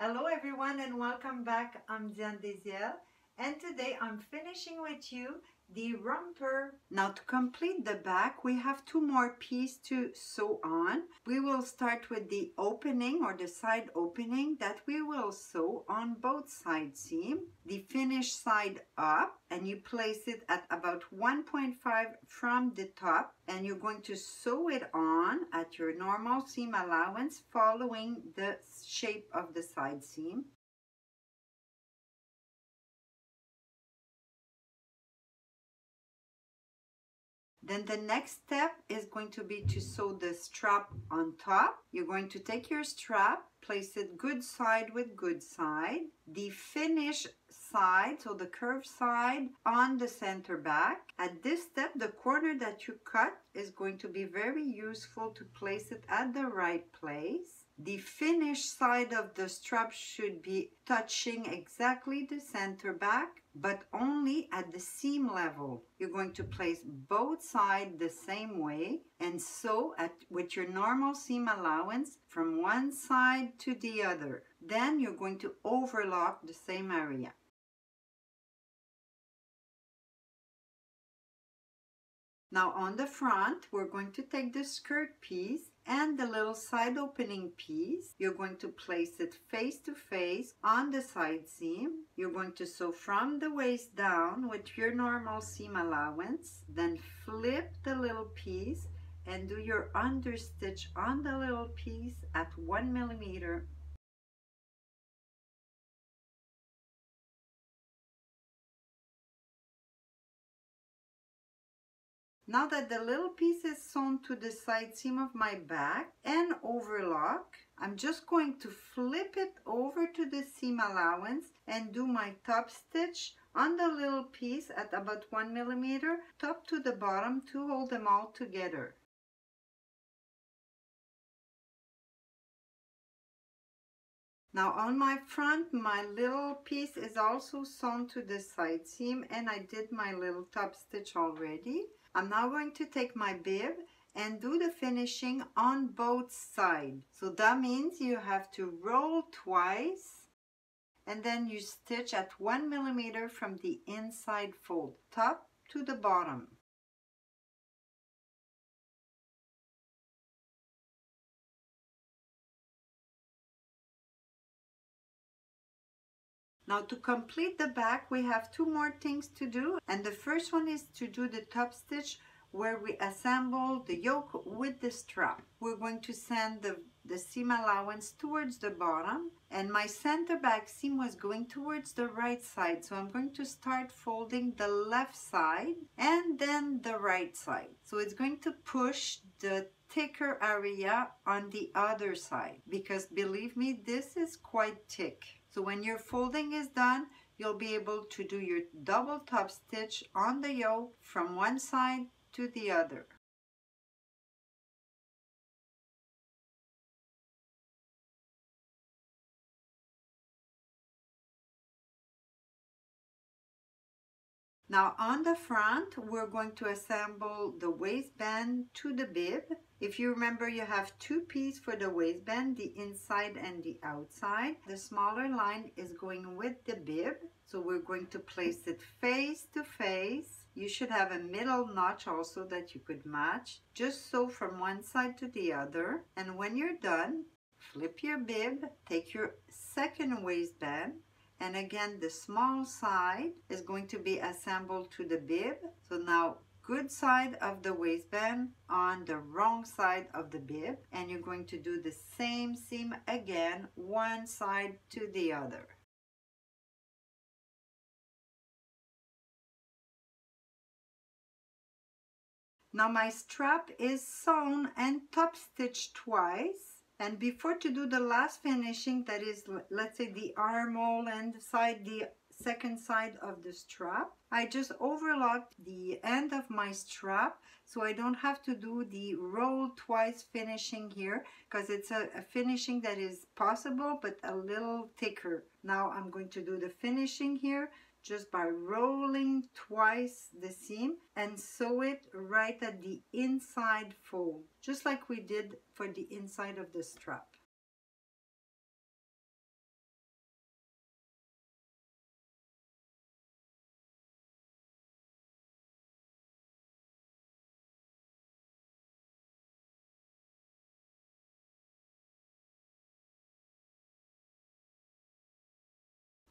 Hello everyone and welcome back. I'm Diane Deziel and today I'm finishing with you the romper. Now to complete the back we have two more pieces to sew on. We will start with the opening or the side opening that we will sew on both side seam. The finished side up, and you place it at about 1.5 from the top, and you're going to sew it on at your normal seam allowance following the shape of the side seam. Then the next step is going to be to sew the strap on top. You're going to take your strap, place it good side with good side, the finish side, so the curved side, on the center back. At this step, the corner that you cut is going to be very useful to place it at the right place. The finished side of the strap should be touching exactly the center back, but only at the seam level. You're going to place both sides the same way and sew with your normal seam allowance from one side to the other. Then you're going to overlock the same area. Now on the front, we're going to take the skirt piece and the little side opening piece. You're going to place it face to face on the side seam. You're going to sew from the waist down with your normal seam allowance. Then flip the little piece and do your understitch on the little piece at 1 millimeter. Now that the little piece is sewn to the side seam of my back and overlock, I'm just going to flip it over to the seam allowance and do my top stitch on the little piece at about 1 millimeter, top to the bottom, to hold them all together. Now on my front, my little piece is also sewn to the side seam and I did my little top stitch already. I'm now going to take my bib and do the finishing on both sides. So that means you have to roll twice and then you stitch at 1 millimeter from the inside fold, top to the bottom. Now to complete the back, we have two more things to do, and the first one is to do the top stitch where we assemble the yoke with the strap. We're going to send the seam allowance towards the bottom, and my center back seam was going towards the right side, so I'm going to start folding the left side and then the right side. So it's going to push the thicker area on the other side, because believe me, this is quite thick. So when your folding is done, you'll be able to do your double top stitch on the yoke from one side to the other. Now on the front, we're going to assemble the waistband to the bib. If you remember, you have two pieces for the waistband, the inside and the outside. The smaller line is going with the bib, so we're going to place it face to face. You should have a middle notch also that you could match. Just sew from one side to the other, and when you're done, flip your bib, take your second waistband, and again the small side is going to be assembled to the bib. So now good side of the waistband on the wrong side of the bib, and you're going to do the same seam again, one side to the other. Now my strap is sewn and top stitched twice. And before to do the last finishing, that is, let's say the armhole and the second side of the strap, I just overlocked the end of my strap so I don't have to do the roll twice finishing here, because it's a finishing that is possible but a little thicker. Now I'm going to do the finishing here just by rolling twice the seam and sew it right at the inside fold, just like we did for the inside of the strap.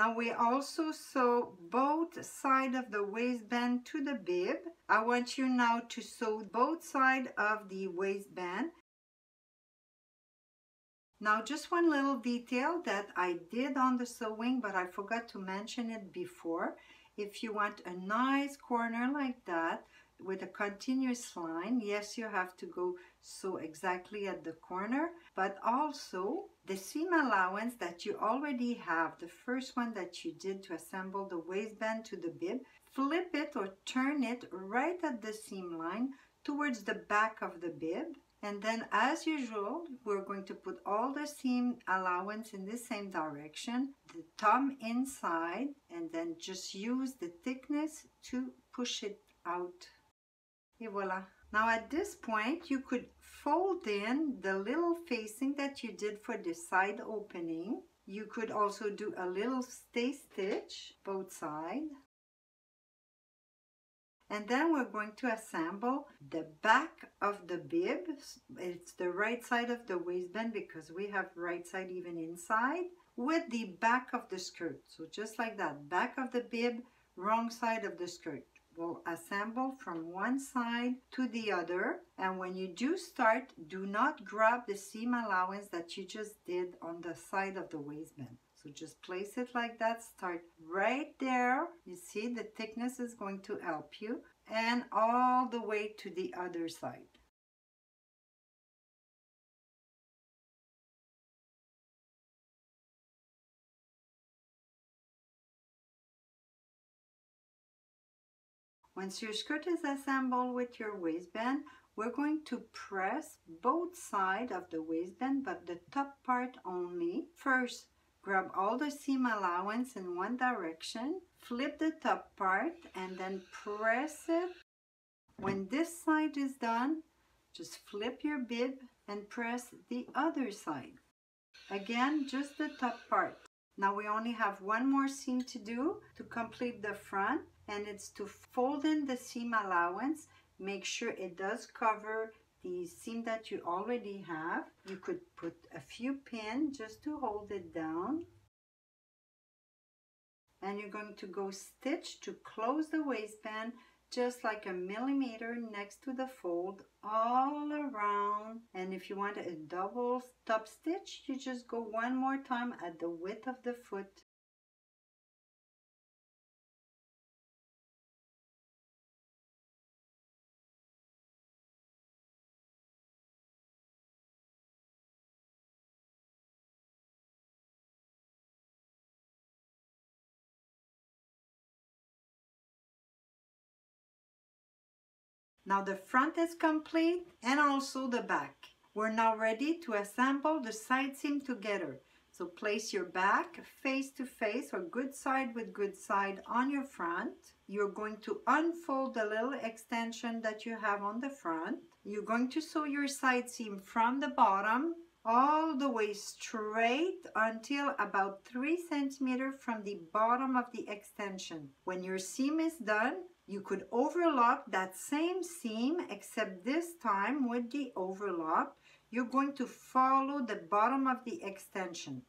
Now we also sew both sides of the waistband to the bib. I want you now to sew both sides of the waistband. Now just one little detail that I did on the sewing, but I forgot to mention it before. If you want a nice corner like that with a continuous line, yes, you have to go sew exactly at the corner, but also the seam allowance that you already have, the first one that you did to assemble the waistband to the bib, flip it or turn it right at the seam line towards the back of the bib. And then as usual, we're going to put all the seam allowance in the same direction, the thumb inside, and then just use the thickness to push it out. Et voila. Now at this point, you could fold in the little facing that you did for the side opening. You could also do a little stay stitch, both sides. And then we're going to assemble the back of the bib. It's the right side of the waistband because we have right side even inside, with the back of the skirt. So just like that, back of the bib, wrong side of the skirt. We'll assemble from one side to the other. And when you do start, do not grab the seam allowance that you just did on the side of the waistband. So just place it like that, start right there. You see the thickness is going to help you, and all the way to the other side. Once your skirt is assembled with your waistband, we're going to press both sides of the waistband, but the top part only. First, grab all the seam allowance in one direction, flip the top part, and then press it. When this side is done, just flip your bib and press the other side. Again, just the top part. Now we only have one more seam to do to complete the front, and it's to fold in the seam allowance. Make sure it does cover the seam that you already have. You could put a few pins just to hold it down. And you're going to go stitch to close the waistband just like a millimeter next to the fold all around. And if you want a double top stitch, you just go one more time at the width of the foot. Now the front is complete and also the back. We're now ready to assemble the side seam together. So place your back face to face or good side with good side on your front. You're going to unfold the little extension that you have on the front. You're going to sew your side seam from the bottom all the way straight until about 3 centimeters from the bottom of the extension. When your seam is done, you could overlock that same seam, except this time with the overlock, you're going to follow the bottom of the extension.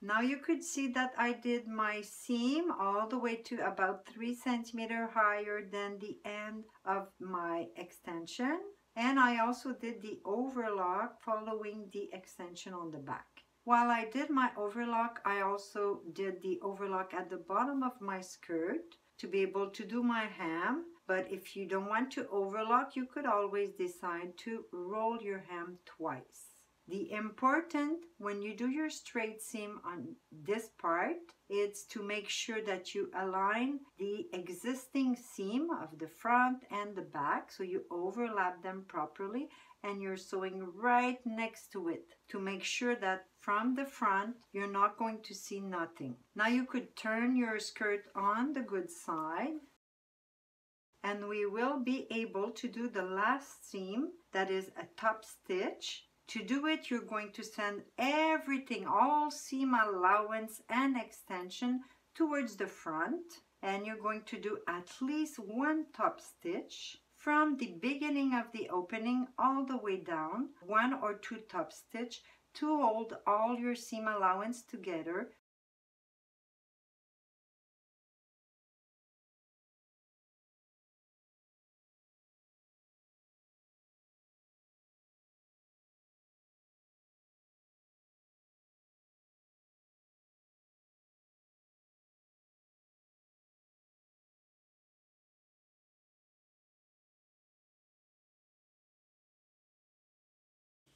Now you could see that I did my seam all the way to about 3 centimeters higher than the end of my extension. And I also did the overlock following the extension on the back. While I did my overlock, I also did the overlock at the bottom of my skirt to be able to do my hem. But if you don't want to overlock, you could always decide to roll your hem twice. The important when you do your straight seam on this part, it's to make sure that you align the existing seam of the front and the back, so you overlap them properly and you're sewing right next to it to make sure that from the front you're not going to see nothing. Now you could turn your skirt on the good side, and we will be able to do the last seam, that is a top stitch. To do it, you're going to send everything, all seam allowance and extension, towards the front, and you're going to do at least one top stitch from the beginning of the opening all the way down, 1 or 2 top stitch to hold all your seam allowance together.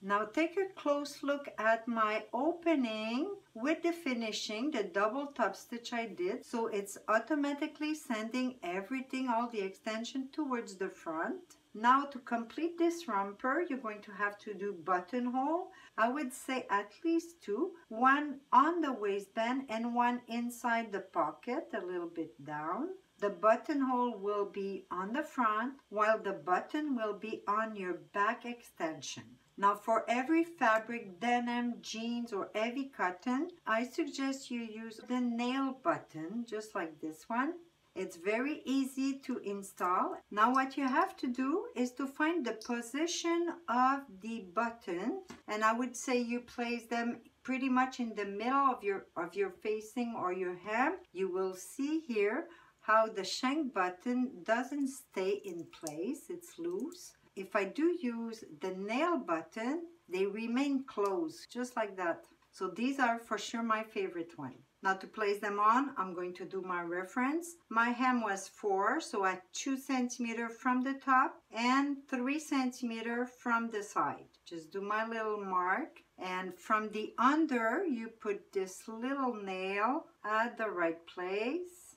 Now take a close look at my opening with the finishing, the double top stitch I did. So it's automatically sending everything, all the extension towards the front. Now to complete this romper, you're going to have to do buttonhole. I would say at least 2, one on the waistband and one inside the pocket, a little bit down. The buttonhole will be on the front, while the button will be on your back extension. Now for every fabric, denim, jeans, or heavy cotton, I suggest you use the nail button, just like this one. It's very easy to install. Now what you have to do is to find the position of the button, and I would say you place them pretty much in the middle of your facing or your hem. You will see here how the shank button doesn't stay in place, it's loose. If I do use the nail button, they remain closed, just like that. So these are for sure my favorite one. Now to place them on, I'm going to do my reference. My hem was 4, so at 2 centimeters from the top and 3 centimeters from the side. Just do my little mark. And from the under, you put this little nail at the right place.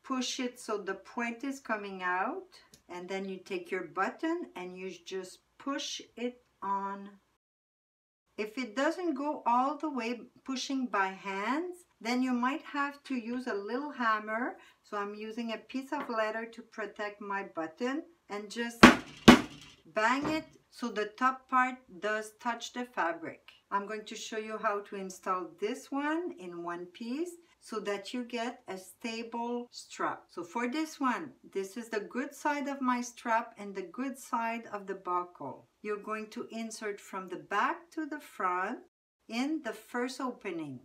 Push it so the point is coming out. And then you take your button and you just push it on. If it doesn't go all the way pushing by hands, then you might have to use a little hammer. So I'm using a piece of leather to protect my button and just bang it so the top part does touch the fabric. I'm going to show you how to install this one in one piece so that you get a stable strap. So for this one, this is the good side of my strap and the good side of the buckle. You're going to insert from the back to the front in the first opening.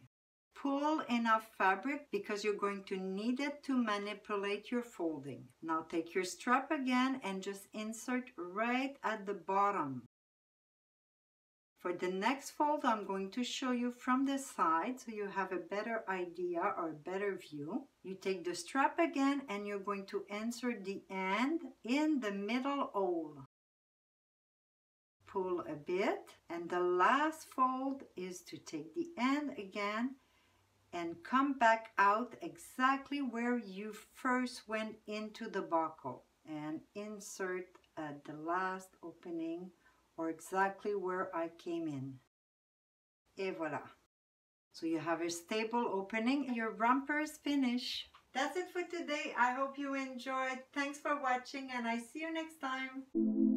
Pull enough fabric because you're going to need it to manipulate your folding. Now take your strap again and just insert right at the bottom. For the next fold, I'm going to show you from the side so you have a better idea or a better view. You take the strap again and you're going to insert the end in the middle hole. Pull a bit, and the last fold is to take the end again and come back out exactly where you first went into the buckle and insert at the last opening or exactly where I came in. Et voila. So you have a stable opening. Your romper is finished. That's it for today. I hope you enjoyed. Thanks for watching and I see you next time.